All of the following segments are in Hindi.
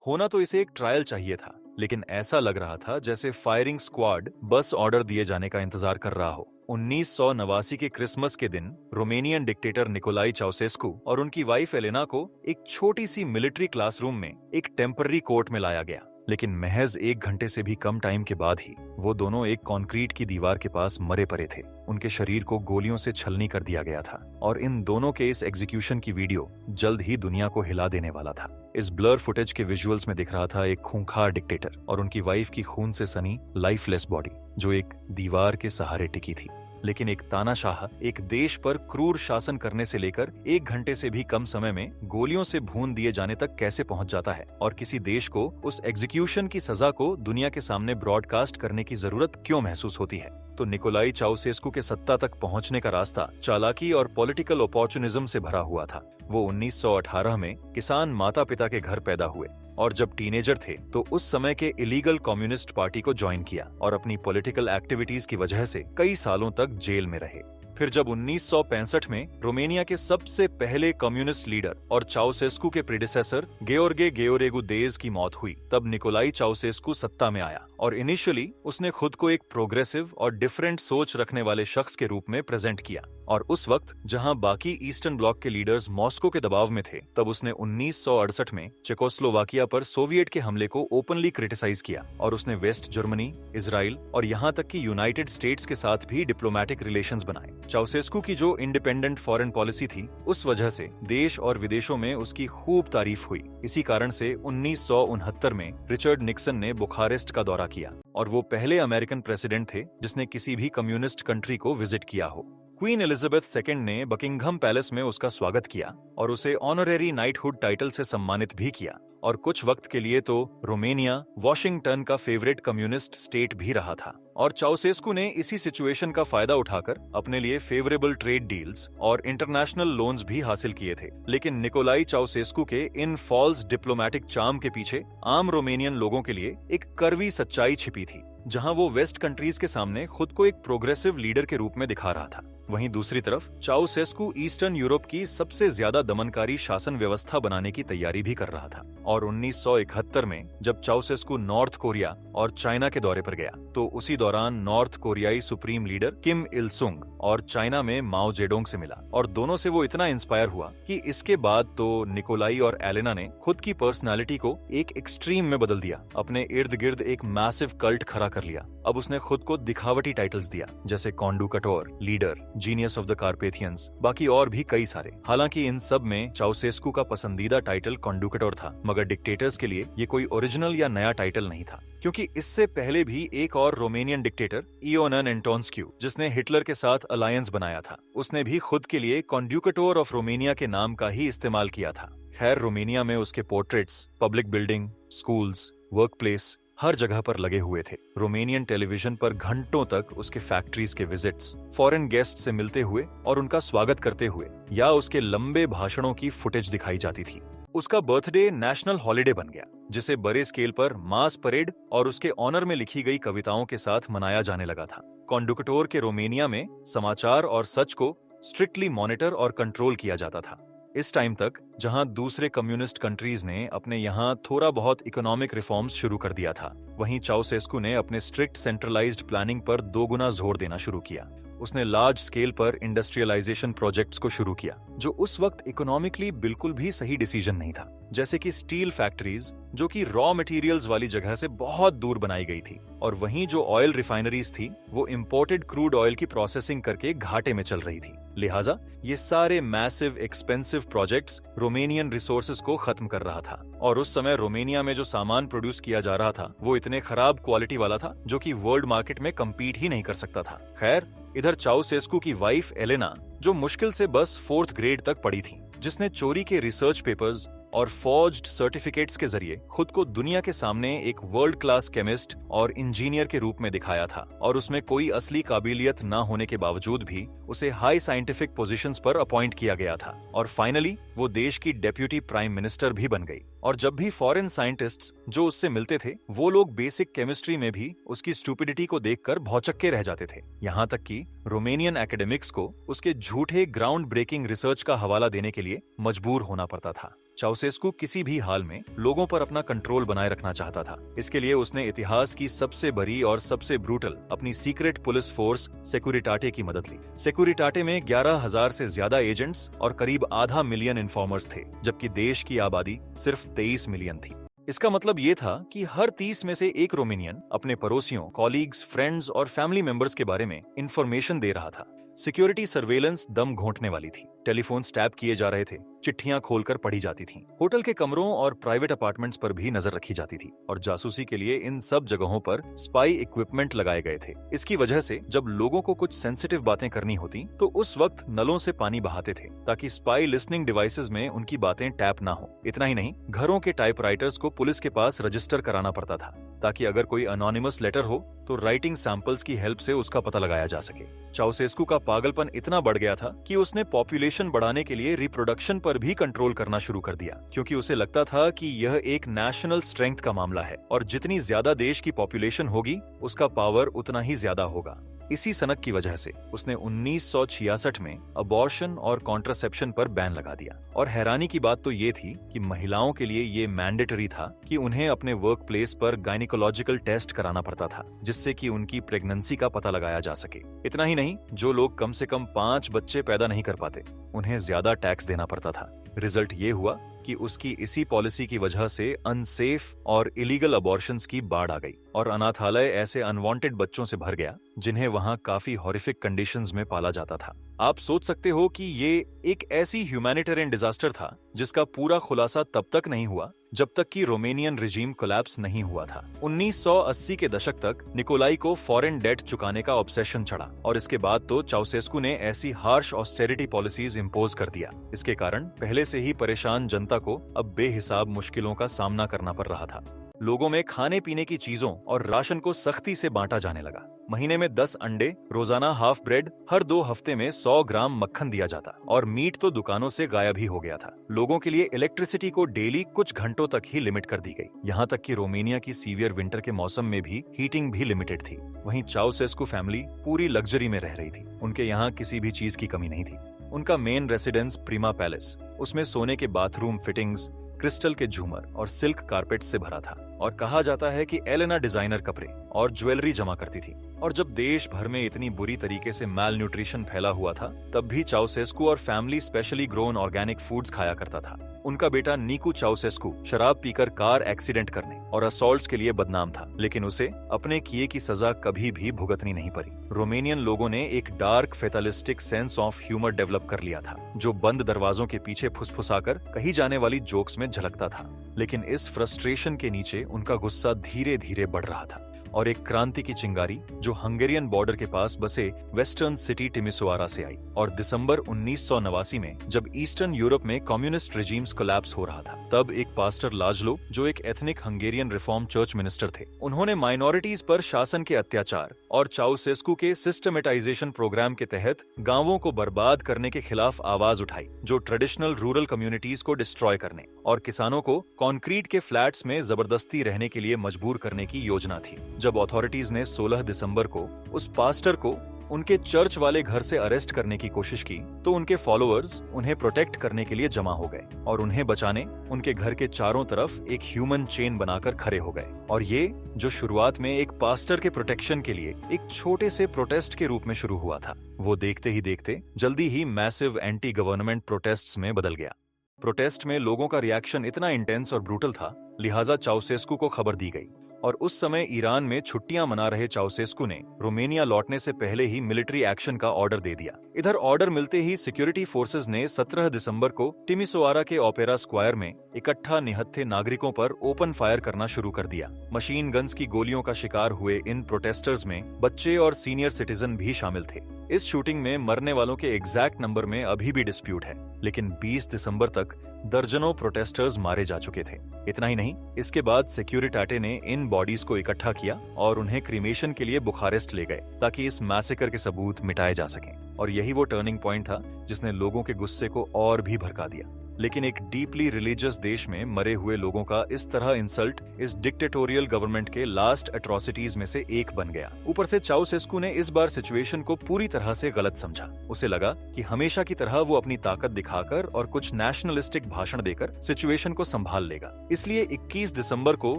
होना तो इसे एक ट्रायल चाहिए था, लेकिन ऐसा लग रहा था जैसे फायरिंग स्क्वाड बस ऑर्डर दिए जाने का इंतजार कर रहा हो। 1989 के क्रिसमस के दिन रोमेनियन डिक्टेटर निकोलाई चाउसेस्कू और उनकी वाइफ एलेना को एक छोटी सी मिलिट्री क्लासरूम में एक टेम्पररी कोर्ट में लाया गया। लेकिन महज 1 घंटे से भी कम टाइम के बाद ही वो दोनों एक कंक्रीट की दीवार के पास मरे पड़े थे। उनके शरीर को गोलियों से छलनी कर दिया गया था और इन दोनों के इस एग्जीक्यूशन की वीडियो जल्द ही दुनिया को हिला देने वाला था। इस ब्लर फुटेज के विजुअल्स में दिख रहा था एक खूंखार डिक्टेटर और उनकी वाइफ की खून से सनी लाइफलेस बॉडी जो एक दीवार के सहारे टिकी थी। लेकिन एक तानाशाह एक देश पर क्रूर शासन करने से लेकर 1 घंटे से भी कम समय में गोलियों से भून दिए जाने तक कैसे पहुंच जाता है, और किसी देश को उस एग्जीक्यूशन की सजा को दुनिया के सामने ब्रॉडकास्ट करने की जरूरत क्यों महसूस होती है? तो निकोलाई चाउसेस्कू के सत्ता तक पहुंचने का रास्ता चालाकी और पॉलिटिकल अपॉर्चुनिज्म से भरा हुआ था। वो 1918 में किसान माता पिता के घर पैदा हुए और जब टीनेजर थे तो उस समय के इलीगल कम्युनिस्ट पार्टी को ज्वाइन किया और अपनी पॉलिटिकल एक्टिविटीज की वजह से कई सालों तक जेल में रहे। फिर जब 1965 में रोमेनिया के सबसे पहले कम्युनिस्ट लीडर और चाउसेस्कू के प्रीडिसेसर गेओर्गे गेओरेगुदेज की मौत हुई, तब निकोलाई चाउसेस्कू सत्ता में आया और इनिशियली उसने खुद को एक प्रोग्रेसिव और डिफरेंट सोच रखने वाले शख्स के रूप में प्रेजेंट किया। और उस वक्त जहां बाकी ईस्टर्न ब्लॉक के लीडर्स मॉस्को के दबाव में थे, तब उसने 1968 में चेकोस्लोवाकिया पर सोवियत के हमले को ओपनली क्रिटिसाइज किया और उसने वेस्ट जर्मनी, इजराइल और यहाँ तक कि यूनाइटेड स्टेट्स के साथ भी डिप्लोमेटिक रिलेशंस बनाए। चाउसेस्कू की जो इंडिपेंडेंट फॉरेन पॉलिसी थी, उस वजह से देश और विदेशों में उसकी खूब तारीफ हुई। इसी कारण से 1969 में रिचर्ड निक्सन ने बुखारेस्ट का दौरा किया और वो पहले अमेरिकन प्रेसिडेंट थे जिसने किसी भी कम्युनिस्ट कंट्री को विजिट किया हो। क्वीन एलिजाबेथ II ने बकिंघम पैलेस में उसका स्वागत किया और उसे ऑनरेरी नाइटहुड टाइटल से सम्मानित भी किया। और कुछ वक्त के लिए तो रोमेनिया वॉशिंगटन का फेवरेट कम्युनिस्ट स्टेट भी रहा था। और चाउसेस्कू ने इसी सिचुएशन का फायदा उठाकर अपने लिए फेवरेबल ट्रेड डील्स और इंटरनेशनल लोन्स भी हासिल किए थे। लेकिन निकोलाई चाउसेस्कू के इन फॉल्स डिप्लोमेटिक चार्म के पीछे आम रोमेनियन लोगों के लिए एक कड़वी सच्चाई छिपी थी, जहां वो वेस्ट कंट्रीज के सामने खुद को एक प्रोग्रेसिव लीडर के रूप में दिखा रहा था। वहीं दूसरी तरफ चाउसेस्कू ईस्टर्न यूरोप की सबसे ज्यादा दमनकारी शासन व्यवस्था बनाने की तैयारी भी कर रहा था। और 1971 में जब चाउसेस्कू नॉर्थ कोरिया और चाइना के दौरे पर गया, तो उसी दौरान नॉर्थ कोरियाई सुप्रीम लीडर किम इल सुंग और चाइना में माओ जेडोंग से मिला और दोनों से वो इतना इंस्पायर हुआ कि इसके बाद तो निकोलाई और एलेना ने खुद की पर्सनालिटी को एक एक्सट्रीम में बदल दिया, अपने इर्द गिर्द एक मैसिव कल्ट खड़ा कर लिया। अब उसने खुद को दिखावटी टाइटल्स दिया, जैसे कॉन्डुकटोर, लीडर, जीनियस ऑफ द कार्पेथियंस, बाकी और भी कई सारे। हालांकि इन सब में चाउसेस्कू का पसंदीदा टाइटल कॉन्डुकटोर था, मगर डिक्टेटर्स के लिए ये कोई ओरिजिनल या नया टाइटल नहीं था, क्योंकि इससे पहले भी एक और रोमेनियन डिक्टेटर इयोनन एंटोन्स्क्यू, जिसने हिटलर के साथ अलायंस बनाया था, उसने भी खुद के लिए कॉन्डुकटोर ऑफ रोमेनिया के नाम का ही इस्तेमाल किया था। खैर, रोमेनिया में उसके portraits public building, schools, work place हर जगह पर लगे हुए थे। रोमेनियन टेलीविजन पर घंटों तक उसके फैक्ट्रीज के विजिट्स, फॉरेन गेस्ट से मिलते हुए और उनका स्वागत करते हुए या उसके लंबे भाषणों की फुटेज दिखाई जाती थी। उसका बर्थडे नेशनल हॉलिडे बन गया, जिसे बड़े स्केल पर मास परेड और उसके ऑनर में लिखी गई कविताओं के साथ मनाया जाने लगा था। कॉन्डुकटोर के रोमेनिया में समाचार और सच को स्ट्रिक्टली मॉनिटर और कंट्रोल किया जाता था। इस टाइम तक जहां दूसरे कम्युनिस्ट कंट्रीज ने अपने यहाँ थोड़ा बहुत इकोनॉमिक रिफॉर्म्स शुरू कर दिया था, वहीं चाउसेस्कू ने अपने स्ट्रिक्ट सेंट्रलाइज्ड प्लानिंग पर 2 गुना जोर देना शुरू किया। उसने लार्ज स्केल पर इंडस्ट्रियलाइजेशन प्रोजेक्ट्स को शुरू किया, जो उस वक्त इकोनॉमिकली बिल्कुल भी सही डिसीजन नहीं था, जैसे कि स्टील फैक्ट्रीज जो कि रॉ मटेरियल्स वाली जगह से बहुत दूर बनाई गई थी, और वहीं जो ऑयल रिफाइनरीज थी वो इंपोर्टेड क्रूड ऑयल की प्रोसेसिंग करके घाटे में चल रही थी। लिहाजा ये सारे massive expensive projects Romanian resources को खत्म कर रहा था। और उस समय रोमेनिया में जो सामान प्रोड्यूस किया जा रहा था वो इतने खराब क्वालिटी वाला था जो कि वर्ल्ड मार्केट में कम्पीट ही नहीं कर सकता था। खैर, इधर चाउसेस्कू की वाइफ एलेना, जो मुश्किल से बस 4th ग्रेड तक पढ़ी थी, जिसने चोरी के रिसर्च पेपर्स और फॉर्ज्ड सर्टिफिकेट्स के जरिए खुद को दुनिया के सामने एक वर्ल्ड क्लास केमिस्ट और इंजीनियर के रूप में दिखाया था, और उसमें कोई असली काबिलियत न होने के बावजूद भी उसे हाई साइंटिफिक पोजीशंस पर अपॉइंट किया गया था, और फाइनली वो देश की डेप्यूटी प्राइम मिनिस्टर भी बन गई। और जब भी फॉरेन साइंटिस्ट्स जो उससे मिलते थे, वो लोग बेसिक केमिस्ट्री में भी उसकी स्टूपिडिटी को देखकर भौचक्के रह जाते थे। यहाँ तक कि रोमेनियन एकेडमिक्स को उसके झूठे ग्राउंड ब्रेकिंग रिसर्च का हवाला देने के लिए मजबूर होना पड़ता था। चाउसेस्कू किसी भी हाल में लोगों पर अपना कंट्रोल बनाए रखना चाहता था। इसके लिए उसने इतिहास की सबसे बड़ी और सबसे ब्रूटल अपनी सीक्रेट पुलिस फोर्स सेक्यूरिटाटे की मदद ली। सेक्यूरिटाटे में 11,000 से ज्यादा एजेंट्स और करीब आधा मिलियन इन्फॉर्मर्स थे, जबकि देश की आबादी सिर्फ 23 मिलियन थी। इसका मतलब ये था कि हर 30 में से एक रोमेनियन अपने पड़ोसियों, कॉलीग्स, फ्रेंड्स और फैमिली मेंबर्स के बारे में इंफॉर्मेशन दे रहा था। सिक्योरिटी सर्वेलेंस दम घोंटने वाली थी। टेलीफोन टैप किए जा रहे थे, चिट्ठियां खोलकर पढ़ी जाती थीं। होटल के कमरों और प्राइवेट अपार्टमेंट्स पर भी नजर रखी जाती थी और जासूसी के लिए इन सब जगहों पर स्पाई इक्विपमेंट लगाए गए थे। इसकी वजह से जब लोगों को कुछ सेंसिटिव बातें करनी होती तो उस वक्त नलों से पानी बहाते थे ताकि स्पाई लिसनिंग डिवाइसेस में उनकी बातें टैप ना हो। इतना ही नहीं, घरों के टाइपराइटर्स को पुलिस के पास रजिस्टर कराना पड़ता था ताकि अगर कोई अनोनिमस लेटर हो तो राइटिंग सैंपल्स की हेल्प से उसका पता लगाया जा सके। चाउसेस्कू का पागलपन इतना बढ़ गया था कि उसने पॉपुलेशन बढ़ाने के लिए रिप्रोडक्शन पर भी कंट्रोल करना शुरू कर दिया, क्योंकि उसे लगता था कि यह एक नेशनल स्ट्रेंथ का मामला है और जितनी ज्यादा देश की पॉपुलेशन होगी उसका पावर उतना ही ज्यादा होगा। इसी सनक की वजह से उसने 1966 में अबॉर्शन और कॉन्ट्रासेप्शन पर बैन लगा दिया। और हैरानी की बात तो ये थी कि महिलाओं के लिए ये मैंडेटरी था कि उन्हें अपने वर्क प्लेस पर गायनिकोलॉजिकल टेस्ट कराना पड़ता था, जिससे कि उनकी प्रेगनेंसी का पता लगाया जा सके। इतना ही नहीं, जो लोग कम से कम 5 बच्चे पैदा नहीं कर पाते उन्हें ज्यादा टैक्स देना पड़ता था। रिजल्ट ये हुआ कि उसकी इसी पॉलिसी की वजह से अनसेफ और इलीगल अबॉर्शंस की बाढ़ आ गई और अनाथालय ऐसे अनवांटेड बच्चों से भर गया जिन्हें वहां काफी हॉरिफिक कंडीशंस में पाला जाता था। आप सोच सकते हो कि ये एक ऐसी ह्यूमैनिटेरियन डिजास्टर था जिसका पूरा खुलासा तब तक नहीं हुआ जब तक कि रोमेनियन रिजीम कोलैप्स नहीं हुआ था। 1980 के दशक तक निकोलाई को फॉरेन डेट चुकाने का ऑब्सेशन चढ़ा और इसके बाद तो चाउसेस्कू ने ऐसी हार्श ऑस्टेरिटी पॉलिसीज इम्पोज कर दिया। इसके कारण पहले से ही परेशान जनता को अब बेहिसाब मुश्किलों का सामना करना पड़ रहा था। लोगों में खाने पीने की चीजों और राशन को सख्ती से बांटा जाने लगा। महीने में 10 अंडे, रोजाना हाफ ब्रेड, हर 2 हफ्ते में 100 ग्राम मक्खन दिया जाता और मीट तो दुकानों से गायब ही हो गया था। लोगों के लिए इलेक्ट्रिसिटी को डेली कुछ घंटों तक ही लिमिट कर दी गई। यहाँ तक कि रोमेनिया की सीवियर विंटर के मौसम में भी हीटिंग भी लिमिटेड थी। वहीं चाउसेस्कू फैमिली पूरी लग्जरी में रह रही थी। उनके यहाँ किसी भी चीज की कमी नहीं थी। उनका मेन रेसिडेंस प्रीमा पैलेस, उसमें सोने के बाथरूम फिटिंग्स, क्रिस्टल के झूमर और सिल्क कारपेट से भरा था और कहा जाता है कि एलेना डिजाइनर कपड़े और ज्वेलरी जमा करती थी। और जब देश भर में इतनी बुरी तरीके से मैल न्यूट्रिशन फैला हुआ था तब भी चाउसेस्कू और family specially grown organic foods खाया करता था। उनका बेटा नीकू चाउसेस्कू शराब पीकर कार एक्सीडेंट करने और असॉल्ट्स के लिए बदनाम था, लेकिन उसे अपने किए की सजा कभी भी भुगतनी नहीं पड़ी। रोमेनियन लोगों ने एक dark fatalistic sense of humour develop कर लिया था जो बंद दरवाजों के पीछे फुसफुसाकर कही जाने वाली जोक्स में झलकता था। लेकिन इस फ्रस्ट्रेशन के नीचे उनका गुस्सा धीरे धीरे बढ़ रहा था और एक क्रांति की चिंगारी जो हंगेरियन बॉर्डर के पास बसे वेस्टर्न सिटी टिमिसोआरा से आई। और दिसंबर 1989 में जब ईस्टर्न यूरोप में कम्युनिस्ट रिजीम्स कोलैप्स हो रहा था, तब एक पास्टर लाजलो, जो एक ethnic Hungarian reform church minister थे, उन्होंने माइनॉरिटीज पर शासन के अत्याचार और चाउसेस्कू के सिस्टमेटाइजेशन प्रोग्राम के तहत गांवों को बर्बाद करने के खिलाफ आवाज उठाई, जो ट्रेडिशनल रूरल कम्युनिटीज को डिस्ट्रॉय करने और किसानों को कंक्रीट के फ्लैट्स में जबरदस्ती रहने के लिए मजबूर करने की योजना थी। जब अथॉरिटीज ने 16 दिसंबर को उस पास्टर को उनके चर्च वाले घर से अरेस्ट करने की कोशिश की तो उनके फॉलोअर्स उन्हें प्रोटेक्ट करने के लिए जमा हो गए और उन्हें बचाने उनके घर के चारों तरफ एक ह्यूमन चेन बनाकर खड़े हो गए। और ये जो शुरुआत में एक पास्टर के प्रोटेक्शन के लिए एक छोटे से प्रोटेस्ट के रूप में शुरू हुआ था, वो देखते ही देखते जल्दी ही मैसिव एंटी गवर्नमेंट प्रोटेस्ट्स में बदल गया। प्रोटेस्ट में लोगों का रिएक्शन इतना इंटेंस और ब्रूटल था, लिहाजा चाउसेस्कू को खबर दी गई और उस समय ईरान में छुट्टियां मना रहे चाउसेस्कू ने रोमेनिया लौटने से पहले ही मिलिट्री एक्शन का ऑर्डर दे दिया। इधर ऑर्डर मिलते ही सिक्योरिटी फोर्सेस ने 17 दिसंबर को टिमिसोआरा के ओपेरा स्क्वायर में इकट्ठा निहत्थे नागरिकों पर ओपन फायर करना शुरू कर दिया। मशीन गन्स की गोलियों का शिकार हुए इन प्रोटेस्टर्स में बच्चे और सीनियर सिटीजन भी शामिल थे। इस शूटिंग में मरने वालों के एग्जैक्ट नंबर में अभी भी डिस्प्यूट है, लेकिन 20 दिसंबर तक दर्जनों प्रोटेस्टर्स मारे जा चुके थे। इतना ही नहीं, इसके बाद सिक्यूरिटाटे ने इन बॉडीज को इकट्ठा किया और उन्हें क्रीमेशन के लिए बुखारेस्ट ले गए ताकि इस मैसेकर के सबूत मिटाए जा सकें। और यही वो टर्निंग पॉइंट था जिसने लोगों के गुस्से को और भी भड़का दिया। लेकिन एक डीपली रिलीजियस देश में मरे हुए लोगों का इस तरह इंसल्ट इस डिक्टेटोरियल गवर्नमेंट के लास्ट एट्रोसिटीज में से एक बन गया। ऊपर से चाउसेस्कू ने इस बार सिचुएशन को पूरी तरह से गलत समझा। उसे लगा कि हमेशा की तरह वो अपनी ताकत दिखाकर और कुछ नेशनलिस्टिक भाषण देकर सिचुएशन को संभाल लेगा। इसलिए 21 दिसंबर को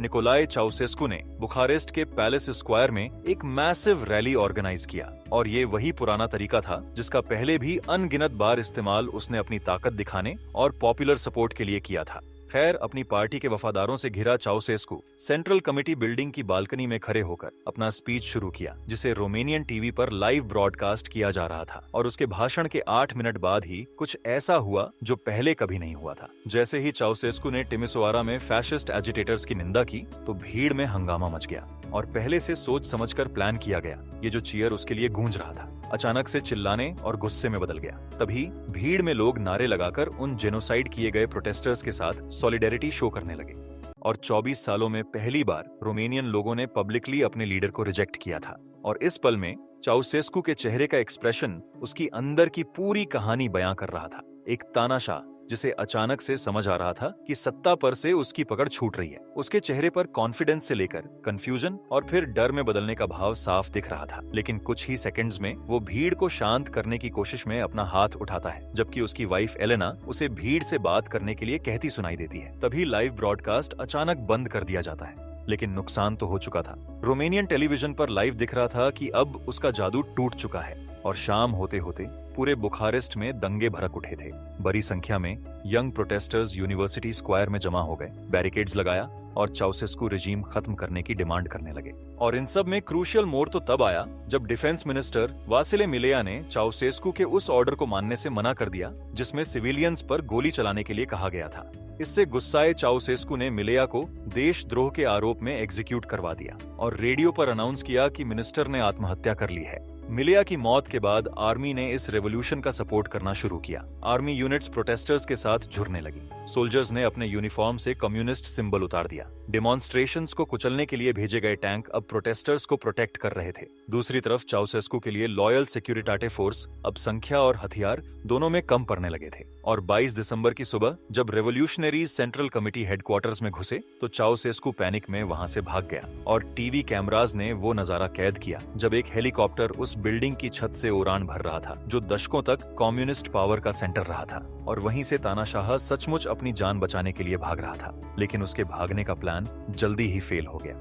निकोलाई चाउसेस्कू ने बुखारेस्ट के पैलेस स्क्वायर में एक मैसिव रैली ऑर्गेनाइज किया और ये वही पुराना तरीका था जिसका पहले भी अनगिनत बार इस्तेमाल उसने अपनी ताकत दिखाने और पॉपुलर सपोर्ट के लिए किया था। खैर, अपनी पार्टी के वफादारों से घिरा चाउसेस्कू सेंट्रल कमेटी बिल्डिंग की बालकनी में खड़े होकर अपना स्पीच शुरू किया, जिसे रोमेनियन टीवी पर लाइव ब्रॉडकास्ट किया जा रहा था। और उसके भाषण के 8 मिनट बाद ही कुछ ऐसा हुआ जो पहले कभी नहीं हुआ था। जैसे ही चाउसेस्कू ने टिमिसोआरा में फैशिस्ट एजिटेटर्स की निंदा की तो भीड़ में हंगामा मच गया और पहले से सोच समझकर प्लान किया गया ये जो चीयर उसके लिए गूंज रहा था अचानक से चिल्लाने और गुस्से में बदल गया। तभी भीड़ में लोग नारे लगाकर उन जेनोसाइड किए गए प्रोटेस्टर्स के साथ सॉलिडेरिटी शो करने लगे। और 24 सालों में पहली बार रोमेनियन लोगों ने पब्लिकली अपने लीडर को रिजेक्ट किया था। और इस पल में चाउसेस्कू के चेहरे का एक्सप्रेशन उसकी अंदर की पूरी कहानी बयां कर रहा था। एक तानाशाह जिसे अचानक से समझ आ रहा था कि सत्ता पर से उसकी पकड़ छूट रही है। उसके चेहरे पर कॉन्फिडेंस से लेकर कंफ्यूजन और फिर डर में बदलने का भाव साफ दिख रहा था। लेकिन कुछ ही सेकंड्स में वो भीड़ को शांत करने की कोशिश में अपना हाथ उठाता है, जबकि उसकी वाइफ एलेना उसे भीड़ से बात करने के लिए कहती सुनाई देती है। तभी लाइव ब्रॉडकास्ट अचानक बंद कर दिया जाता है। लेकिन नुकसान तो हो चुका था। रोमेनियन टेलीविजन पर लाइव दिख रहा था कि अब उसका जादू टूट चुका है और शाम होते होते पूरे बुखारेस्ट में दंगे भड़क उठे थे। बड़ी संख्या में यंग प्रोटेस्टर्स यूनिवर्सिटी स्क्वायर में जमा हो गए, बैरिकेड्स लगाया और चाउसेस्कू रेजिम खत्म करने की डिमांड करने लगे। और इन सब में क्रूशियल मोड़ तो तब आया जब डिफेंस मिनिस्टर वासिले मिलेया ने चाउसेस्कू के उस ऑर्डर को मानने से मना कर दिया जिसमें सिविलियंस पर गोली चलाने के लिए कहा गया था। इससे गुस्साए चाउसेस्कू ने मिलेया को देशद्रोह के आरोप में एग्जीक्यूट करवा दिया और रेडियो पर अनाउंस किया कि मिनिस्टर ने आत्महत्या कर ली है। मिलेया की मौत के बाद आर्मी ने इस रेवोल्यूशन का सपोर्ट करना शुरू किया। आर्मी यूनिट्स प्रोटेस्टर्स के साथ जुड़ने लगी। सोल्जर्स ने अपने यूनिफॉर्म से कम्युनिस्ट सिंबल उतार दिया। डेमोन्स्ट्रेशंस को कुचलने के लिए भेजे गए टैंक अब प्रोटेस्टर्स को प्रोटेक्ट कर रहे थे। दूसरी तरफ चाउसेस्कू के लिए लॉयल सिक्योरिटाटे फोर्स अब संख्या और हथियार दोनों में कम पड़ने लगे थे। और 22 दिसंबर की सुबह जब रेवोल्यूशनरी सेंट्रल कमेटी हेडक्वार्टर्स में घुसे तो चाउसेस्कू पैनिक में वहां से भाग गया और टीवी कैमराज ने वो नजारा कैद किया जब एक हेलीकॉप्टर उस बिल्डिंग की छत से उड़ान भर रहा था जो दशकों तक कम्युनिस्ट पावर का सेंटर रहा था। और वहीं से तानाशाह सचमुच अपनी जान बचाने के लिए भाग रहा था, लेकिन उसके भागने का प्लान जल्दी ही फेल हो गया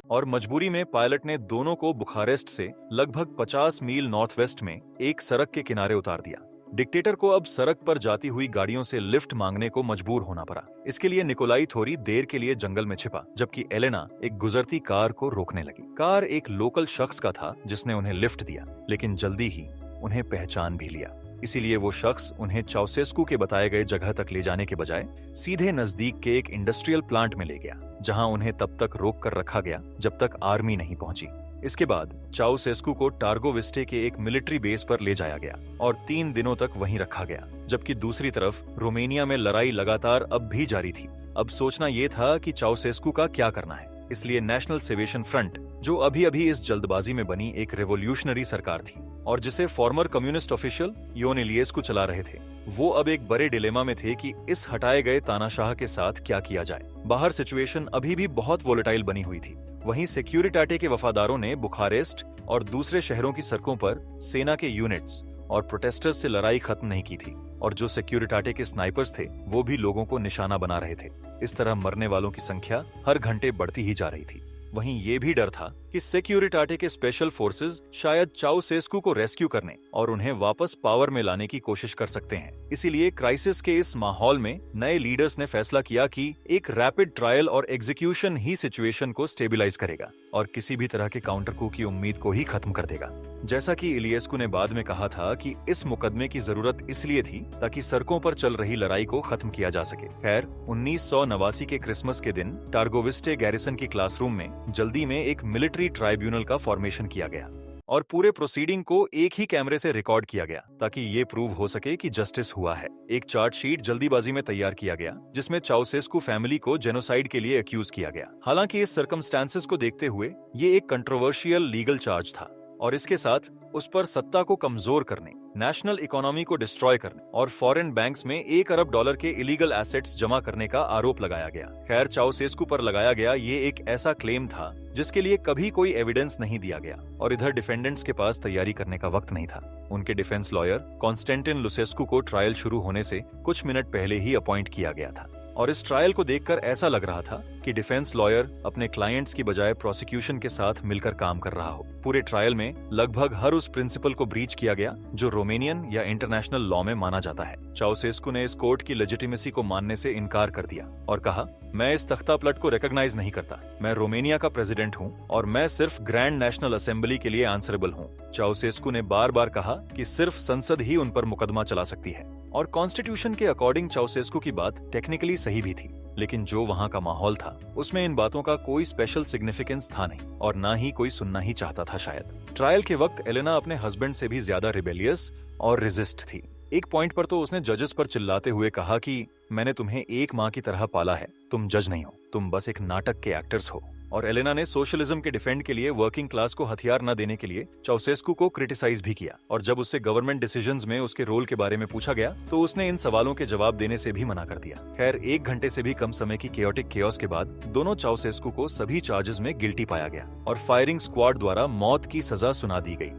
और मजबूरी में पायलट ने दोनों को बुखारेस्ट से लगभग 50 मील नॉर्थ वेस्ट में एक सड़क के किनारे उतार दिया। डिक्टेटर को अब सड़क पर जाती हुई गाड़ियों से लिफ्ट मांगने को मजबूर होना पड़ा। इसके लिए निकोलाई थोड़ी देर के लिए जंगल में छिपा, जबकि एलेना एक गुजरती कार को रोकने लगी। कार एक लोकल शख्स का था जिसने उन्हें लिफ्ट दिया, लेकिन जल्दी ही उन्हें पहचान भी लिया। इसीलिए वो शख्स उन्हें चाउसेस्कू के बताए गए जगह तक ले जाने के बजाय सीधे नजदीक के एक इंडस्ट्रियल प्लांट में ले गया, जहां उन्हें तब तक रोक कर रखा गया जब तक आर्मी नहीं पहुंची। इसके बाद चाउसेस्कू को टार्गोविस्टे के एक मिलिट्री बेस पर ले जाया गया और 3 दिनों तक वहीं रखा गया, जबकि दूसरी तरफ रोमेनिया में लड़ाई लगातार अब भी जारी थी। अब सोचना ये था कि चाउसेस्कू का क्या करना है। इसलिए नेशनल सेवेशन फ्रंट, जो अभी इस जल्दबाजी में बनी एक रेवोल्यूशनरी सरकार थी और जिसे फॉर्मर कम्युनिस्ट ऑफिशियल योन इलियेस्कू चला रहे थे, वो अब एक बड़े डिलेमा में थे कि इस हटाए गए तानाशाह के साथ क्या किया जाए। बाहर सिचुएशन अभी भी बहुत वोलेटाइल बनी हुई थी। वहीं सिक्योरिटाटे के वफादारों ने बुखारेस्ट और दूसरे शहरों की सड़कों पर सेना के यूनिट्स और प्रोटेस्टर्स से लड़ाई खत्म नहीं की थी और जो सिक्योरिटाटे के स्नाइपर्स थे वो भी लोगों को निशाना बना रहे थे। इस तरह मरने वालों की संख्या हर घंटे बढ़ती ही जा रही थी। वहीं ये भी डर था कि सिक्योरिटाटे के स्पेशल फोर्सेस शायद चाउसेस्कू को रेस्क्यू करने और उन्हें वापस पावर में लाने की कोशिश कर सकते हैं। इसीलिए क्राइसिस के इस माहौल में नए लीडर्स ने फैसला किया कि एक रैपिड ट्रायल और एग्जीक्यूशन ही सिचुएशन को स्टेबलाइज करेगा और किसी भी तरह के काउंटर कू की उम्मीद को ही खत्म कर देगा। जैसा कि इलियेस्कू ने बाद में कहा था कि इस मुकदमे की जरूरत इसलिए थी ताकि सड़कों पर चल रही लड़ाई को खत्म किया जा सके। खैर, 1989 के क्रिसमस के दिन टार्गोविस्टे गैरिसन की क्लासरूम में जल्दी में एक मिलिट्री ट्राइब्यूनल का फॉर्मेशन किया गया और पूरे प्रोसीडिंग को एक ही कैमरे से रिकॉर्ड किया गया ताकि ये प्रूव हो सके कि जस्टिस हुआ है। एक चार्जशीट जल्दीबाजी में तैयार किया गया जिसमें चाउसेस्कू फैमिली को जेनोसाइड के लिए एक्यूज किया गया। हालांकि इस सर्कमस्टेंसेस को देखते हुए ये एक कंट्रोवर्शियल लीगल चार्ज था और इसके साथ उस पर सत्ता को कमजोर करने नेशनल इकोनॉमी को डिस्ट्रॉय करने और फॉरेन बैंक्स में $1 अरब के इलीगल एसेट्स जमा करने का आरोप लगाया गया। खैर, चाउसेस्कू पर लगाया गया ये एक ऐसा क्लेम था जिसके लिए कभी कोई एविडेंस नहीं दिया गया और इधर डिफेंडेंट्स के पास तैयारी करने का वक्त नहीं था। उनके डिफेंस लॉयर कॉन्स्टेंटिन लुसेस्कू को ट्रायल शुरू होने से कुछ मिनट पहले ही अपॉइंट किया गया था और इस ट्रायल को देखकर ऐसा लग रहा था कि डिफेंस लॉयर अपने क्लाइंट्स की बजाय प्रोसिक्यूशन के साथ मिलकर काम कर रहा हो। पूरे ट्रायल में लगभग हर उस प्रिंसिपल को ब्रीच किया गया जो रोमेनियन या इंटरनेशनल लॉ में माना जाता है। चाउसेस्कू ने इस कोर्ट की लेजिटिमेसी को मानने से इनकार कर दिया और कहा, मैं इस तख्तापलट को रिकॉग्नाइज नहीं करता। मैं रोमेनिया का प्रेसिडेंट हूँ और मैं सिर्फ ग्रैंड नेशनल असेंबली के लिए आंसरेबल हूँ। चाउसेस्कू ने बार बार कहा कि सिर्फ संसद ही उन पर मुकदमा चला सकती है और कॉन्स्टिट्यूशन के अकॉर्डिंग चाउसेस्कू की बात टेक्निकली सही भी थी, लेकिन जो वहाँ का माहौल था उसमें इन बातों का कोई स्पेशल सिग्निफिकेंस था नहीं और ना ही कोई सुनना ही चाहता था शायद। ट्रायल के वक्त एलेना अपने हस्बैंड से भी ज्यादा रिबेलियस और रेजिस्ट थी। एक पॉइंट पर तो उसने जजेस पर चिल्लाते हुए कहा कि मैंने तुम्हें एक माँ की तरह पाला है, तुम जज नहीं हो, तुम बस एक नाटक के एक्टर्स हो। और एलेना ने सोशलिज्म के डिफेंड के लिए वर्किंग क्लास को हथियार न देने के लिए चाउसेस्कू को क्रिटिसाइज भी किया और जब उससे गवर्नमेंट डिसीजंस में उसके रोल के बारे में पूछा गया तो उसने इन सवालों के जवाब देने से भी मना कर दिया। खैर, 1 घंटे से भी कम समय की केओटिक केओस के बाद दोनों चाउसेस्कू को सभी चार्जेस में गिल्टी पाया गया और फायरिंग स्क्वाड द्वारा मौत की सजा सुना दी गई।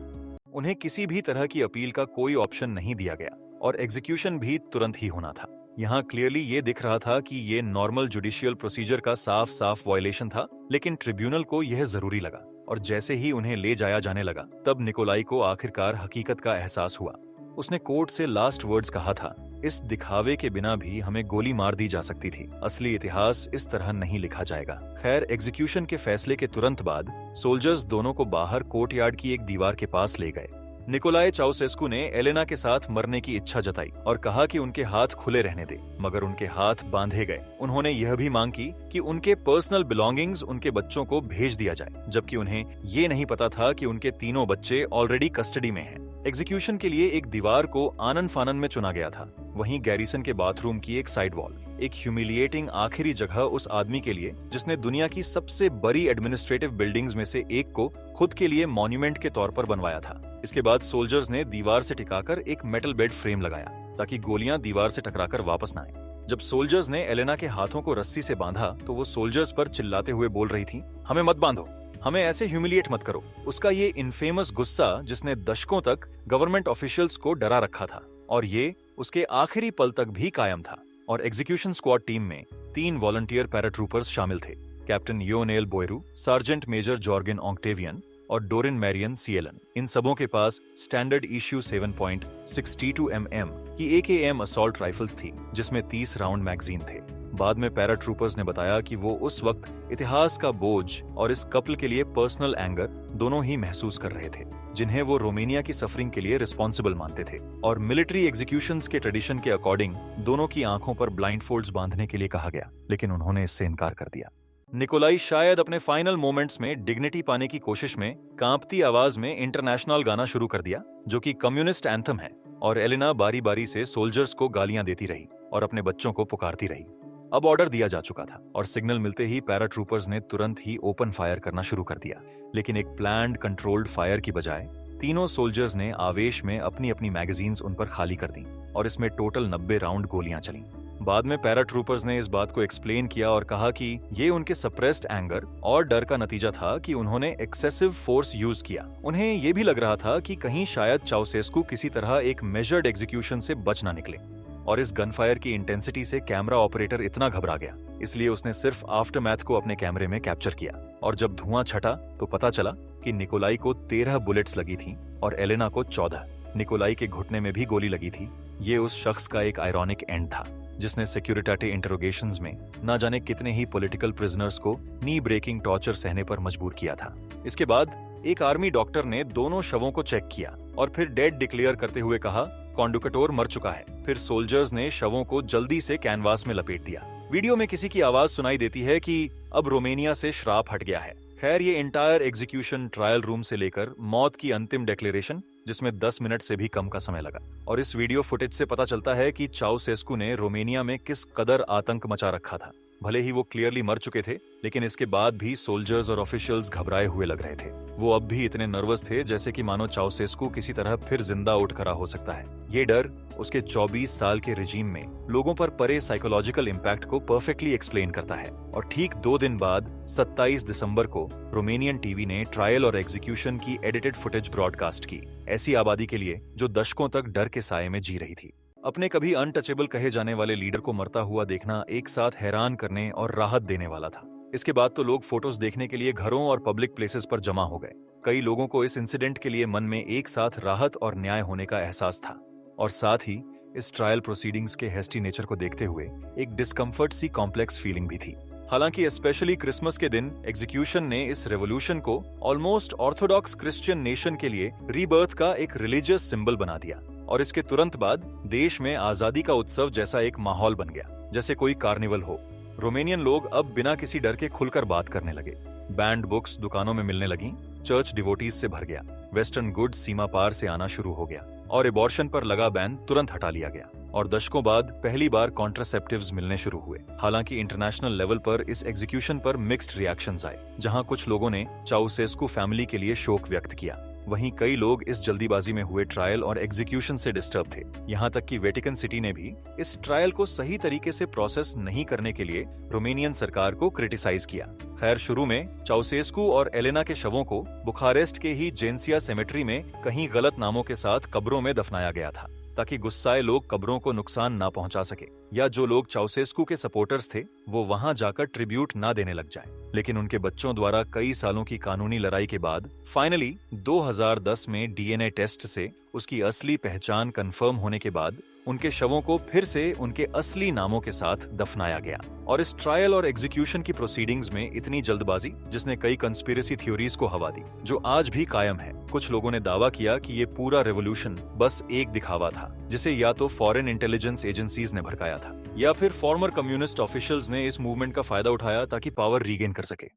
उन्हें किसी भी तरह की अपील का कोई ऑप्शन नहीं दिया गया और एग्जीक्यूशन भी तुरंत ही होना था। यहाँ क्लियरली ये दिख रहा था कि ये नॉर्मल जुडिशियल प्रोसीजर का साफ साफ वायलेशन था, लेकिन ट्रिब्यूनल को यह जरूरी लगा और जैसे ही उन्हें ले जाया जाने लगा तब निकोलाई को आखिरकार हकीकत का एहसास हुआ। उसने कोर्ट से लास्ट वर्ड्स कहा था, इस दिखावे के बिना भी हमें गोली मार दी जा सकती थी, असली इतिहास इस तरह नहीं लिखा जाएगा। खैर, एग्जीक्यूशन के फैसले के तुरंत बाद सोल्जर्स दोनों को बाहर कोर्टयार्ड की एक दीवार के पास ले गए। निकोलाई चाउसेस्कू ने एलेना के साथ मरने की इच्छा जताई और कहा कि उनके हाथ खुले रहने दे, मगर उनके हाथ बांधे गए। उन्होंने यह भी मांग की कि उनके पर्सनल बिलोंगिंग्स उनके बच्चों को भेज दिया जाए, जबकि उन्हें ये नहीं पता था कि उनके तीनों बच्चे ऑलरेडी कस्टडी में हैं। एग्जीक्यूशन के लिए एक दीवार को आनन फानन में चुना गया था, वहीं गैरिसन के बाथरूम की एक साइड वॉल, एक ह्यूमिलिएटिंग आखिरी जगह उस आदमी के लिए जिसने दुनिया की सबसे बड़ी एडमिनिस्ट्रेटिव बिल्डिंग्स में से एक को खुद के लिए मॉन्यूमेंट के तौर पर बनवाया था। इसके बाद सोल्जर्स ने दीवार से टिकाकर एक मेटल बेड फ्रेम लगाया ताकि गोलियां दीवार से टकराकर वापस न आए। जब सोल्जर्स ने एलेना के हाथों को रस्सी से बांधा तो वो सोल्जर्स पर चिल्लाते हुए बोल रही थी, हमें मत बांधो, हमें ऐसे ह्यूमिलिएट मत करो। उसका ये इनफेमस गुस्सा जिसने दशकों तक गवर्नमेंट ऑफिशियल्स को डरा रखा था और ये उसके आखिरी पल तक भी कायम था। और एग्जीक्यूशन स्क्वाड टीम में 3 वॉलंटियर पैराट्रूपर्स शामिल थे, captain Ionel Boeru, sergeant major Jorgan Octavian और डोरिन मैरियन सीएलन। इन सबों के पास स्टैंडर्ड इश्यू 7.62 mm की AKM असॉल्ट राइफल्स थी, जिसमें 30 राउंड मैगजीन थे। बाद में पैराट्रूपर्स ने बताया कि वो उस वक्त इतिहास का बोझ और इस कपल के लिए पर्सनल एंगर दोनों ही महसूस कर रहे थे, जिन्हें वो रोमेनिया की सफरिंग के लिए रिस्पॉन्सिबल मानते थे। और मिलिट्री एग्जीक्यूशंस के ट्रेडिशन के अकॉर्डिंग दोनों की आंखों पर ब्लाइंडफोल्ड्स बांधने के लिए कहा गया, लेकिन उन्होंने इससे इनकार कर दिया। निकोलाई शायद अपने फाइनल मोमेंट्स में डिग्निटी पाने की कोशिश में कांपती आवाज में इंटरनेशनल गाना शुरू कर दिया, जो कि कम्युनिस्ट एंथम है, और एलेना बारी बारी से सोल्जर्स को गालियां देती रही और अपने बच्चों को पुकारती रही। अब ऑर्डर दिया जा चुका था और सिग्नल मिलते ही पैराट्रूपर्स ने तुरंत ही ओपन फायर करना शुरू कर दिया, लेकिन एक प्लान्ड कंट्रोल्ड फायर की बजाय तीनों सोल्जर्स ने आवेश में अपनी अपनी मैगजीन्स उन पर खाली कर दी और इसमें टोटल 90 राउंड गोलियां चलीं। बाद में पैराट्रूपर्स ने इस बात को एक्सप्लेन किया और कहा कि ये उनके सप्रेस्ड एंगर और डर का नतीजा था कि उन्होंने एक्सेसिव फोर्स यूज किया। उन्हें ये भी लग रहा था कि कहीं शायद चाउसेस्कू किसी तरह एक मेजर्ड एग्जीक्यूशन से बच ना निकले। और इस गनफायर की इंटेंसिटी से कैमरा ऑपरेटर इतना घबरा गया, इसलिए उसने सिर्फ आफ्टरमैथ को अपने कैमरे में कैप्चर किया। और जब धुआं छटा तो पता चला कि निकोलाई को 13 बुलेट्स लगी थी और एलेना को 14। निकोलाई के घुटने में भी गोली लगी थी। ये उस शख्स का एक आयरॉनिक एंड था जिसने सिक्योरिटी इंटरोगेशंस में न जाने कितने ही पॉलिटिकल प्रिजनर्स को नी ब्रेकिंग टॉर्चर सहने पर मजबूर किया था। इसके बाद एक आर्मी डॉक्टर ने दोनों शवों को चेक किया और फिर डेड डिक्लेयर करते हुए कहा, कॉन्डुकटोर मर चुका है। फिर सोल्जर्स ने शवों को जल्दी से कैनवास में लपेट दिया। वीडियो में किसी की आवाज सुनाई देती है कि अब रोमेनिया से श्राप हट गया है। खैर, ये एंटायर एग्जीक्यूशन ट्रायल रूम से लेकर मौत की अंतिम डिक्लेरेशन, जिसमें 10 मिनट से भी कम का समय लगा। और इस वीडियो फुटेज से पता चलता है कि चाउसेस्कू ने रोमेनिया में किस कदर आतंक मचा रखा था। भले ही वो क्लियरली मर चुके थे, लेकिन इसके बाद भी सोल्जर्स और ऑफिशियल्स घबराए हुए लग रहे थे। वो अब भी इतने नर्वस थे जैसे कि मानो चाउसेस्कू किसी तरह फिर जिंदा उठ खड़ा हो सकता है। ये डर उसके 24 साल के रिजीम में लोगों पर पड़े साइकोलॉजिकल इम्पैक्ट को परफेक्टली एक्सप्लेन करता है। और ठीक 2 दिन बाद 27 दिसंबर को रोमेनियन टीवी ने ट्रायल और एग्जीक्यूशन की एडिटेड फुटेज ब्रॉडकास्ट की, ऐसी आबादी के लिए जो दशकों तक डर के साये में जी रही थी। अपने कभी अनटचेबल कहे जाने वाले लीडर को मरता हुआ देखना एक साथ हैरान करने और राहत देने वाला था। इसके बाद तो लोग फोटोज देखने के लिए घरों और पब्लिक प्लेसेस पर जमा हो गए। कई लोगों को इस इंसिडेंट के लिए मन में एक साथ राहत और न्याय होने का एहसास था, और साथ ही इस ट्रायल प्रोसीडिंग्स के हेस्टी नेचर को देखते हुए एक डिस्कम्फर्ट सी कॉम्प्लेक्स फीलिंग भी थी। हालांकि स्पेशली क्रिसमस के दिन एग्जीक्यूशन ने इस रेवोल्यूशन को ऑलमोस्ट ऑर्थोडॉक्स क्रिश्चियन नेशन के लिए रीबर्थ का एक रिलीजियस सिंबल बना दिया, और इसके तुरंत बाद देश में आजादी का उत्सव जैसा एक माहौल बन गया, जैसे कोई कार्निवल हो। रोमेनियन लोग अब बिना किसी डर के खुलकर बात करने लगे। बैंड बुक्स दुकानों में मिलने लगी, चर्च डिवोटीज से भर गया, वेस्टर्न गुड्स सीमा पार से आना शुरू हो गया, और एबॉर्शन पर लगा बैन तुरंत हटा लिया गया, और दशकों बाद पहली बार कॉन्ट्रासेप्टिव्स मिलने शुरू हुए। हालांकि इंटरनेशनल लेवल पर इस एग्जीक्यूशन पर मिक्स्ड रिएक्शंस आए। जहां कुछ लोगों ने चाउसेस्कू फैमिली के लिए शोक व्यक्त किया, वहीं कई लोग इस जल्दीबाजी में हुए ट्रायल और एग्जीक्यूशन से डिस्टर्ब थे। यहाँ तक कि वेटिकन सिटी ने भी इस ट्रायल को सही तरीके से प्रोसेस नहीं करने के लिए रोमेनियन सरकार को क्रिटिसाइज किया। खैर, शुरू में चाउसेस्कू और एलेना के शवों को बुखारेस्ट के ही जेंसिया सेमेट्री में कहीं गलत नामों के साथ कब्रों में दफनाया गया था, ताकि गुस्साए लोग कब्रों को नुकसान ना पहुंचा सके, या जो लोग चाउसेस्कू के सपोर्टर्स थे वो वहां जाकर ट्रिब्यूट ना देने लग जाए। लेकिन उनके बच्चों द्वारा कई सालों की कानूनी लड़ाई के बाद फाइनली 2010 में डीएनए टेस्ट से उसकी असली पहचान कंफर्म होने के बाद उनके शवों को फिर से उनके असली नामों के साथ दफनाया गया। और इस ट्रायल और एग्जीक्यूशन की प्रोसीडिंग्स में इतनी जल्दबाजी, जिसने कई कंस्पिरेसी थ्योरीज को हवा दी, जो आज भी कायम है। कुछ लोगों ने दावा किया कि ये पूरा रेवोल्यूशन बस एक दिखावा था, जिसे या तो फॉरेन इंटेलिजेंस एजेंसीज ने भड़काया था, या फिर फॉर्मर कम्युनिस्ट ऑफिशियल्स ने इस मूवमेंट का फायदा उठाया ताकि पावर रीगेन कर सके।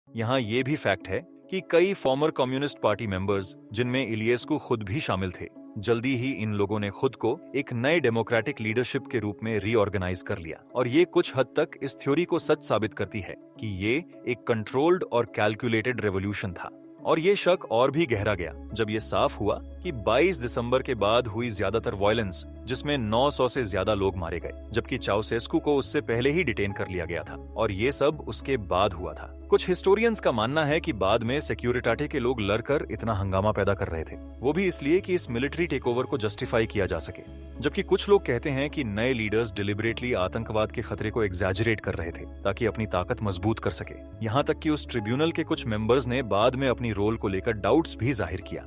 यहाँ ये भी फैक्ट है कि कई फॉर्मर कम्युनिस्ट पार्टी मेंबर्स, जिनमें इलियेस्कू खुद भी शामिल थे, जल्दी ही इन लोगों ने खुद को एक नए डेमोक्रेटिक लीडरशिप के रूप में रीऑर्गेनाइज कर लिया। और ये कुछ हद तक इस थ्योरी को सच साबित करती है कि ये एक कंट्रोल्ड और कैलकुलेटेड रेवोल्यूशन था। और ये शक और भी गहरा गया जब ये साफ हुआ कि 22 दिसंबर के बाद हुई ज्यादातर वायलेंस, जिसमें 900 से ज्यादा लोग मारे गए, जबकि चाउसेस्कू को उससे पहले ही डिटेन कर लिया गया था, और ये सब उसके बाद हुआ था। कुछ हिस्टोरियंस का मानना है कि बाद में सिक्योरिटाटे के लोग लड़कर इतना हंगामा पैदा कर रहे थे, वो भी इसलिए कि इस मिलिट्री टेकओवर को जस्टिफाई किया जा सके। जबकि कुछ लोग कहते हैं कि नए लीडर्स डिलिबरेटली आतंकवाद के खतरे को एग्जैजरेट कर रहे थे ताकि अपनी ताकत मजबूत कर सके। यहाँ तक कि उस ट्रिब्यूनल के कुछ मेंबर्स ने बाद में अपनी रोल को लेकर डाउट्स भी जाहिर किया।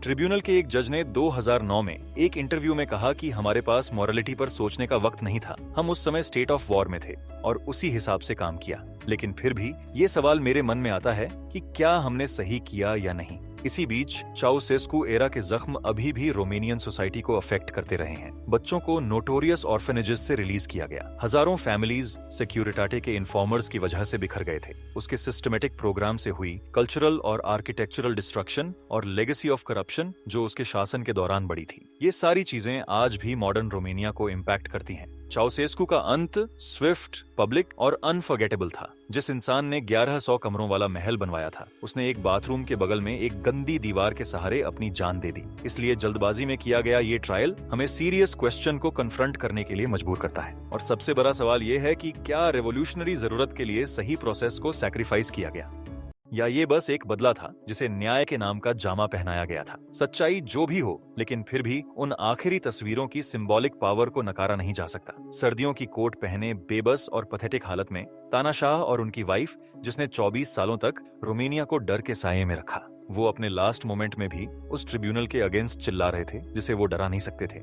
ट्रिब्यूनल के एक जज ने 2009 में एक इंटरव्यू में कहा कि हमारे पास मॉरलिटी पर सोचने का वक्त नहीं था, हम उस समय स्टेट ऑफ वॉर में थे और उसी हिसाब से काम किया। लेकिन फिर भी ये सवाल मेरे मन में आता है कि क्या हमने सही किया या नहीं। इसी बीच चाउसेस्कू एरा के जख्म अभी भी रोमेनियन सोसाइटी को अफेक्ट करते रहे हैं। बच्चों को नोटोरियस ऑर्फनेजेस से रिलीज किया गया। हजारों फैमिलीज सिक्योरिटाटे के इन्फॉर्मर्स की वजह से बिखर गए थे। उसके सिस्टमेटिक प्रोग्राम से हुई कल्चरल और आर्किटेक्चरल डिस्ट्रक्शन और लेगेसी ऑफ करप्शन जो उसके शासन के दौरान बढ़ी थी, ये सारी चीजें आज भी मॉडर्न रोमेनिया को इम्पैक्ट करती हैं। चाउसेस्कू का अंत स्विफ्ट, पब्लिक और अनफॉरगेटेबल था। जिस इंसान ने 1100 कमरों वाला महल बनवाया था, उसने एक बाथरूम के बगल में एक गंदी दीवार के सहारे अपनी जान दे दी। इसलिए जल्दबाजी में किया गया ये ट्रायल हमें सीरियस क्वेश्चन को कन्फ्रंट करने के लिए मजबूर करता है। और सबसे बड़ा सवाल ये है कि क्या रेवोल्यूशनरी जरूरत के लिए सही प्रोसेस को सैक्रिफाइस किया गया, या ये बस एक बदला था जिसे न्याय के नाम का जामा पहनाया गया था। सच्चाई जो भी हो, लेकिन फिर भी उन आखिरी तस्वीरों की सिंबॉलिक पावर को नकारा नहीं जा सकता। सर्दियों की कोट पहने बेबस और पथेटिक हालत में तानाशाह और उनकी वाइफ, जिसने 24 सालों तक रोमेनिया को डर के साये में रखा, वो अपने लास्ट मोमेंट में भी उस ट्रिब्यूनल के अगेंस्ट चिल्ला रहे थे जिसे वो डरा नहीं सकते थे।